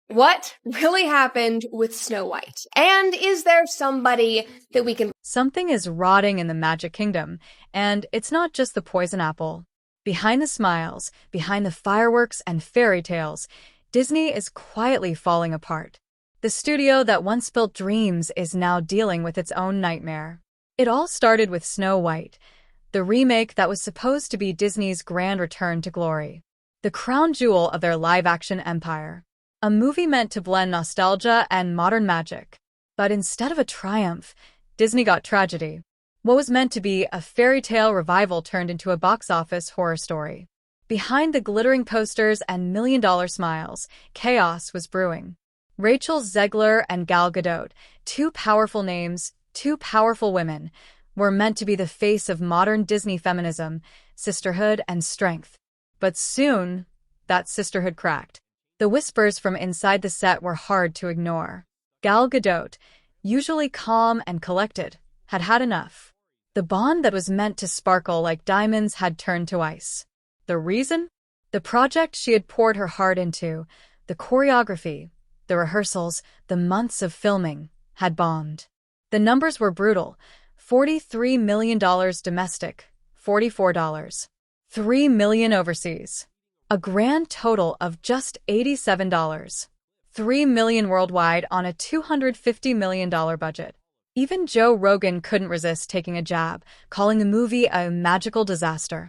What really happened with Snow White? And is there somebody that we can... Something is rotting in the Magic Kingdom, and it's not just the poison apple. Behind the smiles, behind the fireworks and fairy tales, Disney is quietly falling apart. The studio that once built dreams is now dealing with its own nightmare. It all started with Snow White, the remake that was supposed to be Disney's grand return to glory, the crown jewel of their live-action empire. A movie meant to blend nostalgia and modern magic. But instead of a triumph, Disney got tragedy. What was meant to be a fairy tale revival turned into a box office horror story. Behind the glittering posters and million-dollar smiles, chaos was brewing. Rachel Zegler and Gal Gadot, two powerful names, two powerful women, were meant to be the face of modern Disney feminism, sisterhood, and strength. But soon, that sisterhood cracked. The whispers from inside the set were hard to ignore. Gal Gadot, usually calm and collected, had had enough. The bond that was meant to sparkle like diamonds had turned to ice. The reason? The project she had poured her heart into, the choreography, the rehearsals, the months of filming, had bombed. The numbers were brutal. $43 million domestic, $44. $3 million overseas. A grand total of just $87. $3 million worldwide on a $250 million budget. Even Joe Rogan couldn't resist taking a jab, calling the movie a magical disaster.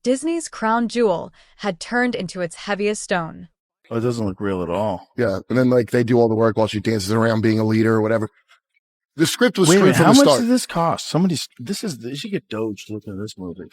Disney's crown jewel had turned into its heaviest stone. Oh, it doesn't look real at all. Yeah, and then they do all the work while she dances around being a leader or whatever. The script was Wait a screwed minute, from how the much start. did this cost? They should get Doge to look at this movie.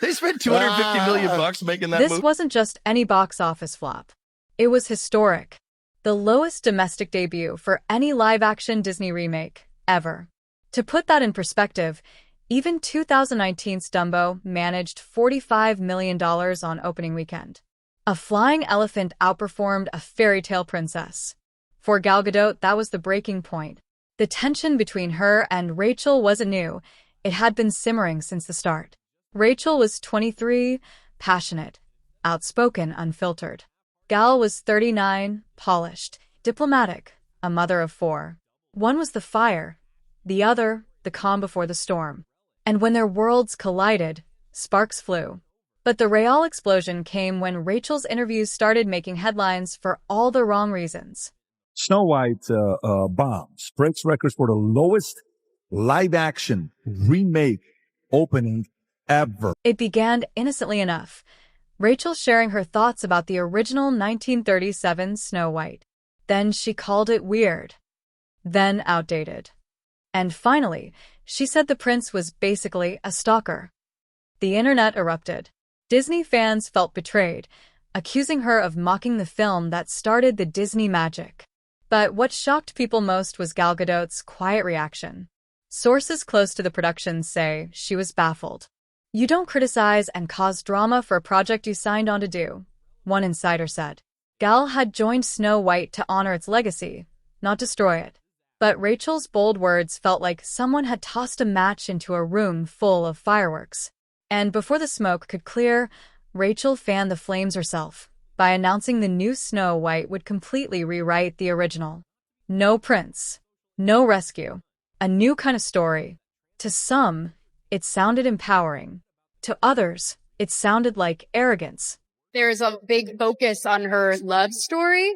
They spent $250 million making that movie. This wasn't just any box office flop. It was historic. The lowest domestic debut for any live-action Disney remake ever. To put that in perspective, even 2019's Dumbo managed $45 million on opening weekend. A flying elephant outperformed a fairy tale princess. For Gal Gadot, that was the breaking point. The tension between her and Rachel wasn't new. It had been simmering since the start. Rachel was 23, passionate, outspoken, unfiltered. Gal was 39, polished, diplomatic, a mother of 4. One was the fire, the other, the calm before the storm. And when their worlds collided, sparks flew. But the real explosion came when Rachel's interviews started making headlines for all the wrong reasons. Snow White bombs, breaks records for the lowest live-action remake opening ever. It began innocently enough. Rachel sharing her thoughts about the original 1937 Snow White. Then she called it weird. Then outdated. And finally, she said the prince was basically a stalker. The internet erupted. Disney fans felt betrayed, accusing her of mocking the film that started the Disney magic. But what shocked people most was Gal Gadot's quiet reaction. Sources close to the production say she was baffled. "You don't criticize and cause drama for a project you signed on to do," one insider said. Gal had joined Snow White to honor its legacy, not destroy it. But Rachel's bold words felt like someone had tossed a match into a room full of fireworks. And before the smoke could clear, Rachel fanned the flames herself by announcing the new Snow White would completely rewrite the original. No prince, no rescue, a new kind of story. To some, it sounded empowering. To others, it sounded like arrogance. There's a big focus on her love story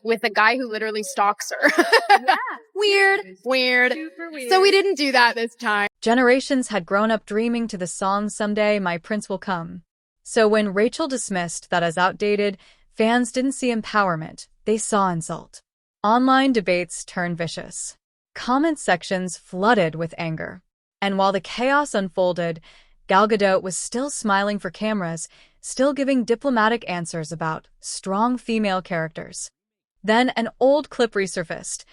with a guy who literally stalks her. Yeah. Weird. Super weird. So we didn't do that this time. Generations had grown up dreaming to the song "Someday My Prince Will Come." So when Rachel dismissed that as outdated, fans didn't see empowerment, they saw insult. Online debates turned vicious. Comment sections flooded with anger. And while the chaos unfolded, Gal Gadot was still smiling for cameras, still giving diplomatic answers about strong female characters. Then an old clip resurfaced,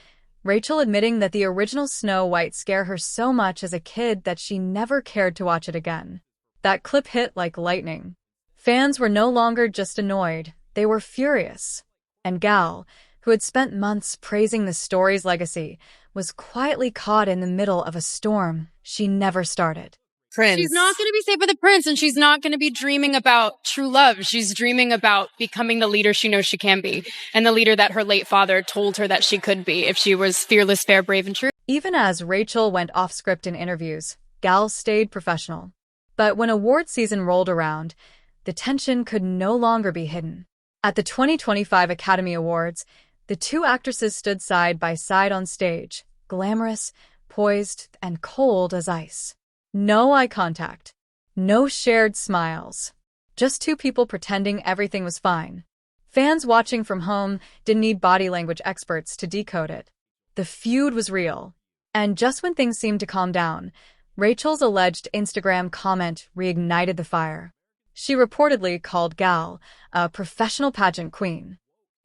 Rachel admitting that the original Snow White scared her so much as a kid that she never cared to watch it again. That clip hit like lightning. Fans were no longer just annoyed, they were furious. And Gal, who had spent months praising the story's legacy, was quietly caught in the middle of a storm she never started. prince. She's not going to be saved by the prince, and she's not going to be dreaming about true love. She's dreaming about becoming the leader she knows she can be, and the leader that her late father told her that she could be if she was fearless, fair, brave, and true. Even as Rachel went off script in interviews, Gal stayed professional. But when award season rolled around, the tension could no longer be hidden. At the 2025 Academy Awards, the two actresses stood side by side on stage, glamorous, poised, and cold as ice. No eye contact. No shared smiles. Just two people pretending everything was fine. Fans watching from home didn't need body language experts to decode it. The feud was real. And just when things seemed to calm down, Rachel's alleged Instagram comment reignited the fire. She reportedly called Gal a professional pageant queen.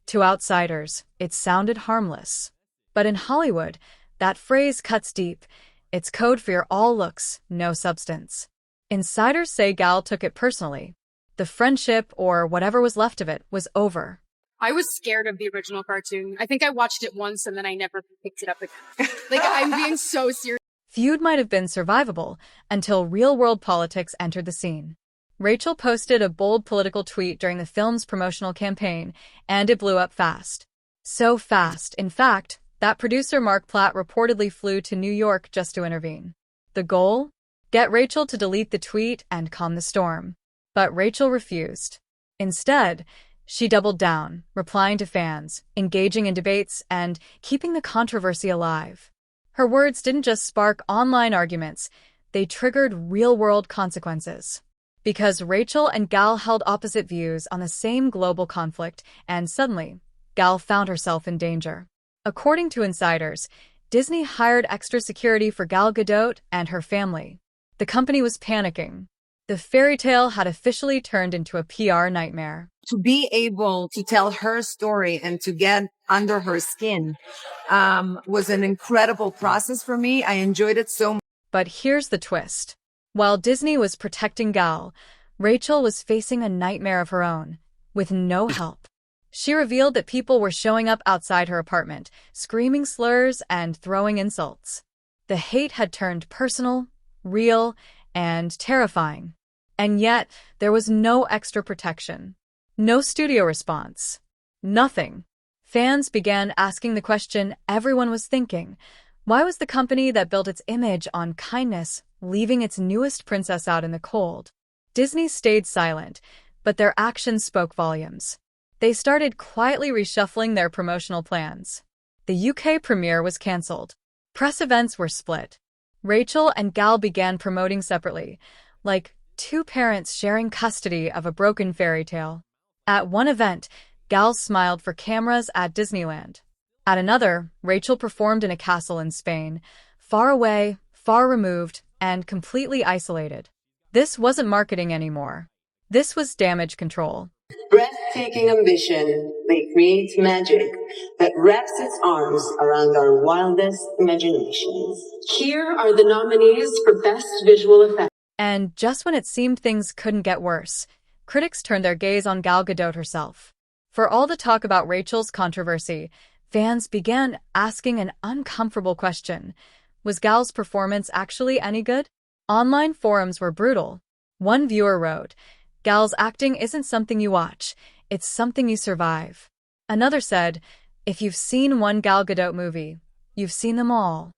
To outsiders, it sounded harmless. But in Hollywood, that phrase cuts deep. It's code for your all looks, no substance. Insiders say Gal took it personally. The friendship, or whatever was left of it, was over. I was scared of the original cartoon. I think I watched it once and then I never picked it up again. I'm being so serious. Feud might have been survivable until real-world politics entered the scene. Rachel posted a bold political tweet during the film's promotional campaign, and it blew up fast. So fast, in fact, that producer Mark Platt reportedly flew to New York just to intervene. The goal? Get Rachel to delete the tweet and calm the storm. But Rachel refused. Instead, she doubled down, replying to fans, engaging in debates, and keeping the controversy alive. Her words didn't just spark online arguments, they triggered real-world consequences. Because Rachel and Gal held opposite views on the same global conflict, and suddenly, Gal found herself in danger. According to insiders, Disney hired extra security for Gal Gadot and her family. The company was panicking. The fairy tale had officially turned into a PR nightmare. To be able to tell her story and to get under her skin was an incredible process for me. I enjoyed it so much. But here's the twist. While Disney was protecting Gal, Rachel was facing a nightmare of her own, with no help. She revealed that people were showing up outside her apartment, screaming slurs and throwing insults. The hate had turned personal, real, and terrifying. And yet, there was no extra protection. No studio response. Nothing. Fans began asking the question everyone was thinking. Why was the company that built its image on kindness leaving its newest princess out in the cold? Disney stayed silent, but their actions spoke volumes. They started quietly reshuffling their promotional plans. The UK premiere was cancelled. Press events were split. Rachel and Gal began promoting separately, like two parents sharing custody of a broken fairy tale. At one event, Gal smiled for cameras at Disneyland. At another, Rachel performed in a castle in Spain, far away, far removed, and completely isolated. This wasn't marketing anymore. This was damage control. Breathtaking ambition may create magic that wraps its arms around our wildest imaginations. Here are the nominees for Best Visual Effects. And just when it seemed things couldn't get worse, critics turned their gaze on Gal Gadot herself. For all the talk about Rachel's controversy, fans began asking an uncomfortable question. Was Gal's performance actually any good? Online forums were brutal. One viewer wrote, "Gal's acting isn't something you watch, it's something you survive." Another said, "If you've seen one Gal Gadot movie, you've seen them all."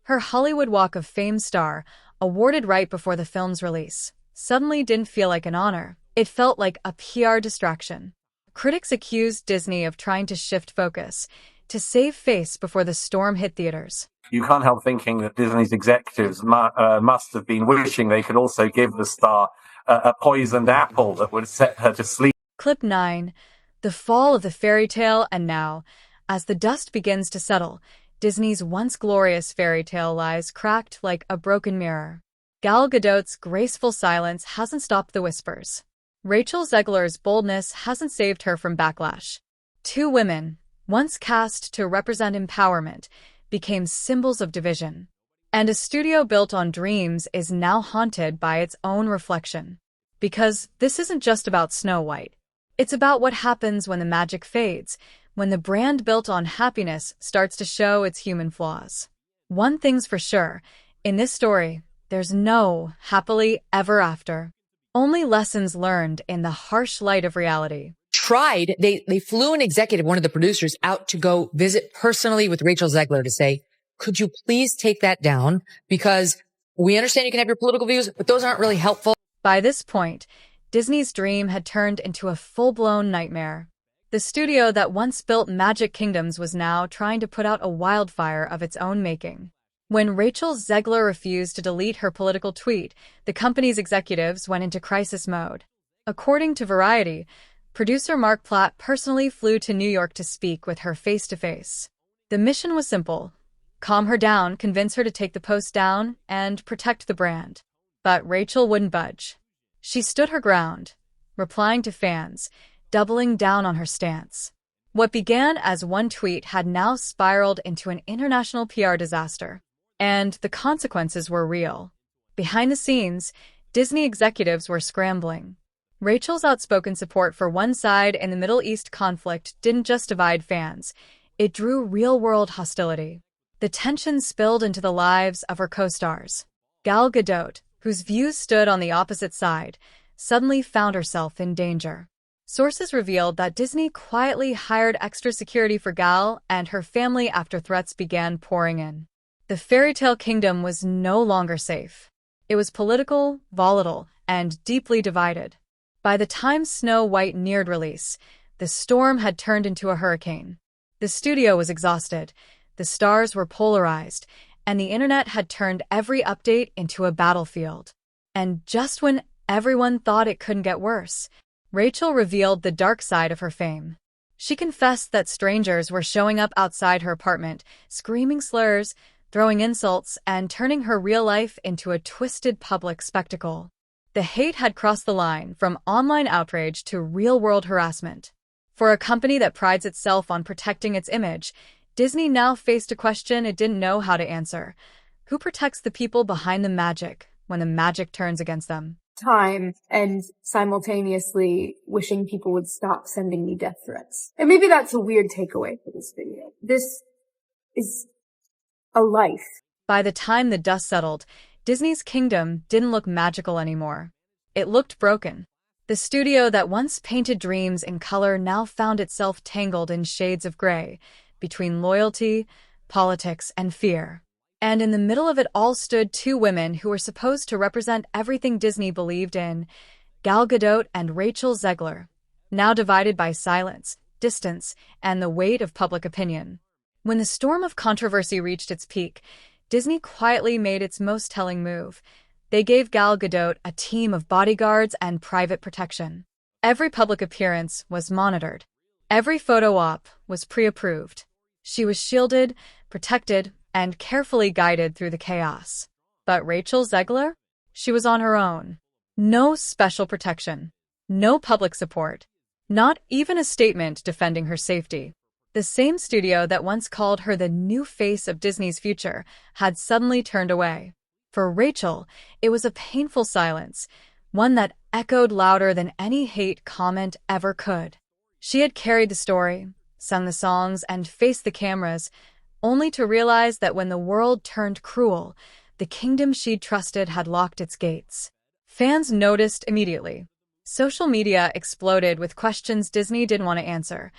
Her Hollywood Walk of Fame star, awarded right before the film's release, suddenly didn't feel like an honor. It felt like a PR distraction. Critics accused Disney of trying to shift focus, to save face before the storm hit theaters. You can't help thinking that Disney's executives must have been wishing they could also give the star a poisoned apple that would set her to sleep. Clip 9. The fall of the fairy tale, and now, as the dust begins to settle, Disney's once glorious fairy tale lies cracked like a broken mirror. Gal Gadot's graceful silence hasn't stopped the whispers. Rachel Zegler's boldness hasn't saved her from backlash. Two women, once cast to represent empowerment, became symbols of division. And a studio built on dreams is now haunted by its own reflection. Because this isn't just about Snow White. It's about what happens when the magic fades, when the brand built on happiness starts to show its human flaws. One thing's for sure, in this story, There's no happily ever after. Only lessons learned in the harsh light of reality. They flew an executive, one of the producers, out to go visit personally with Rachel Zegler to say, could you please take that down? Because we understand you can have your political views, but those aren't really helpful. By this point, Disney's dream had turned into a full-blown nightmare. The studio that once built Magic Kingdoms was now trying to put out a wildfire of its own making. When Rachel Zegler refused to delete her political tweet, the company's executives went into crisis mode. According to Variety, producer Mark Platt personally flew to New York to speak with her face-to-face. The mission was simple: calm her down, convince her to take the post down, and protect the brand. But Rachel wouldn't budge. She stood her ground, replying to fans, doubling down on her stance. What began as one tweet had now spiraled into an international PR disaster. And the consequences were real. Behind the scenes, Disney executives were scrambling. Rachel's outspoken support for one side in the Middle East conflict didn't just divide fans, it drew real-world hostility. The tension spilled into the lives of her co-stars. Gal Gadot, whose views stood on the opposite side, suddenly found herself in danger. Sources revealed that Disney quietly hired extra security for Gal and her family after threats began pouring in. The fairy tale kingdom was no longer safe. It was political, volatile, and deeply divided. By the time Snow White neared release, the storm had turned into a hurricane. The studio was exhausted, the stars were polarized, and the internet had turned every update into a battlefield. And just when everyone thought it couldn't get worse, Rachel revealed the dark side of her fame. She confessed that strangers were showing up outside her apartment, screaming slurs, throwing insults, and turning her real life into a twisted public spectacle. The hate had crossed the line from online outrage to real-world harassment. For a company that prides itself on protecting its image, Disney now faced a question it didn't know how to answer. Who protects the people behind the magic when the magic turns against them? Time and simultaneously wishing people would stop sending me death threats. And maybe that's a weird takeaway for this video. This is a life. By the time the dust settled, Disney's kingdom didn't look magical anymore. It looked broken. The studio that once painted dreams in color now found itself tangled in shades of gray, between loyalty, politics, and fear. And in the middle of it all stood two women who were supposed to represent everything Disney believed in, Gal Gadot and Rachel Zegler, now divided by silence, distance, and the weight of public opinion. When the storm of controversy reached its peak, Disney quietly made its most telling move. They gave Gal Gadot a team of bodyguards and private protection. Every public appearance was monitored. Every photo op was pre-approved. She was shielded, protected, and carefully guided through the chaos. But Rachel Zegler? She was on her own. No special protection. No public support. Not even a statement defending her safety. The same studio that once called her the new face of Disney's future had suddenly turned away. For Rachel, it was a painful silence, one that echoed louder than any hate comment ever could. She had carried the story, sung the songs, and faced the cameras, only to realize that when the world turned cruel, the kingdom she'd trusted had locked its gates. Fans noticed immediately. Social media exploded with questions Disney didn't want to answer.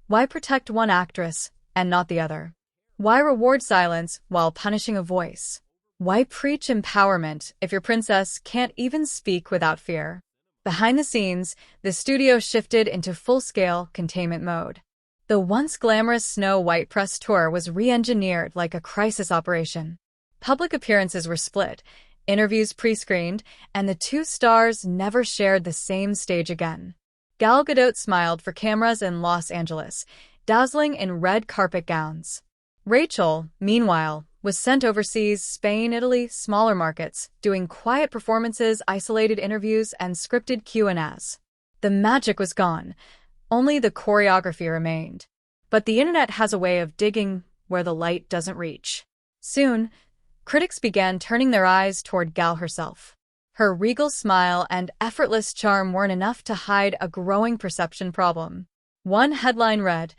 Why protect one actress and not the other? Why reward silence while punishing a voice? Why preach empowerment if your princess can't even speak without fear? Behind the scenes, the studio shifted into full-scale containment mode. The once glamorous Snow White press tour was re-engineered like a crisis operation. Public appearances were split, interviews pre-screened, and the two stars never shared the same stage again. Gal Gadot smiled for cameras in Los Angeles, dazzling in red carpet gowns. Rachel, meanwhile, was sent overseas, Spain, Italy, smaller markets, doing quiet performances, isolated interviews, and scripted Q&As. The magic was gone. Only the choreography remained. But the internet has a way of digging where the light doesn't reach. Soon, critics began turning their eyes toward Gal herself. Her regal smile and effortless charm weren't enough to hide a growing perception problem. One headline read,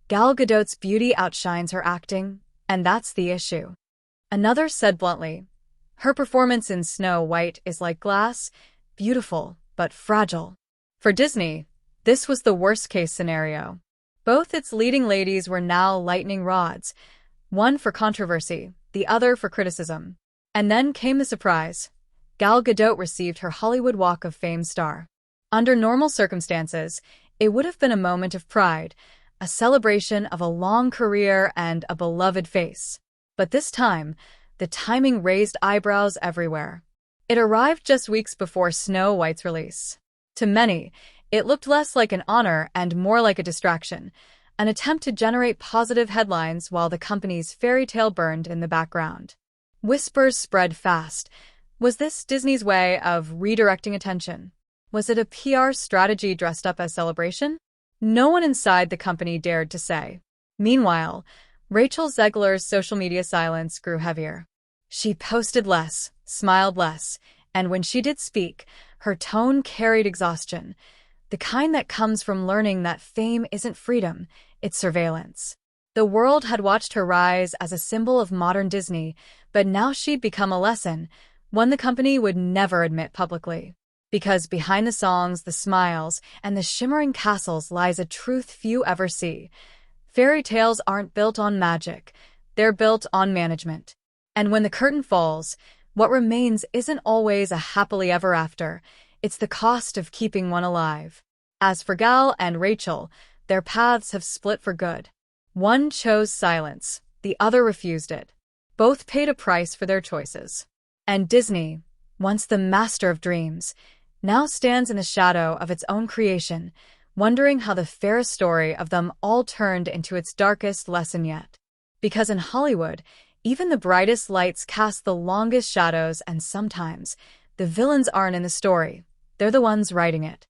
"Gal Gadot's beauty outshines her acting, and that's the issue." Another said bluntly, Her performance in Snow White is like glass, beautiful but fragile. For Disney, this was the worst-case scenario. Both its leading ladies were now lightning rods, one for controversy, the other for criticism. And then came the surprise. Gal Gadot received her Hollywood Walk of Fame star. Under normal circumstances, it would have been a moment of pride, a celebration of a long career and a beloved face. But this time, the timing raised eyebrows everywhere. It arrived just weeks before Snow White's release. To many, it looked less like an honor and more like a distraction, an attempt to generate positive headlines while the company's fairy tale burned in the background. Whispers spread fast. Was this Disney's way of redirecting attention? Was it a PR strategy dressed up as celebration? No one inside the company dared to say. Meanwhile, Rachel Zegler's social media silence grew heavier. She posted less, smiled less, and when she did speak, her tone carried exhaustion, the kind that comes from learning that fame isn't freedom, it's surveillance. The world had watched her rise as a symbol of modern Disney, but now she'd become a lesson, one the company would never admit publicly. Because behind the songs, the smiles, and the shimmering castles lies a truth few ever see. Fairy tales aren't built on magic, they're built on management. And when the curtain falls, what remains isn't always a happily ever after, it's the cost of keeping one alive. As for Gal and Rachel, their paths have split for good. One chose silence, the other refused it. Both paid a price for their choices. And Disney, once the master of dreams, now stands in the shadow of its own creation, wondering how the fairest story of them all turned into its darkest lesson yet. Because in Hollywood, even the brightest lights cast the longest shadows, and sometimes the villains aren't in the story, they're the ones writing it.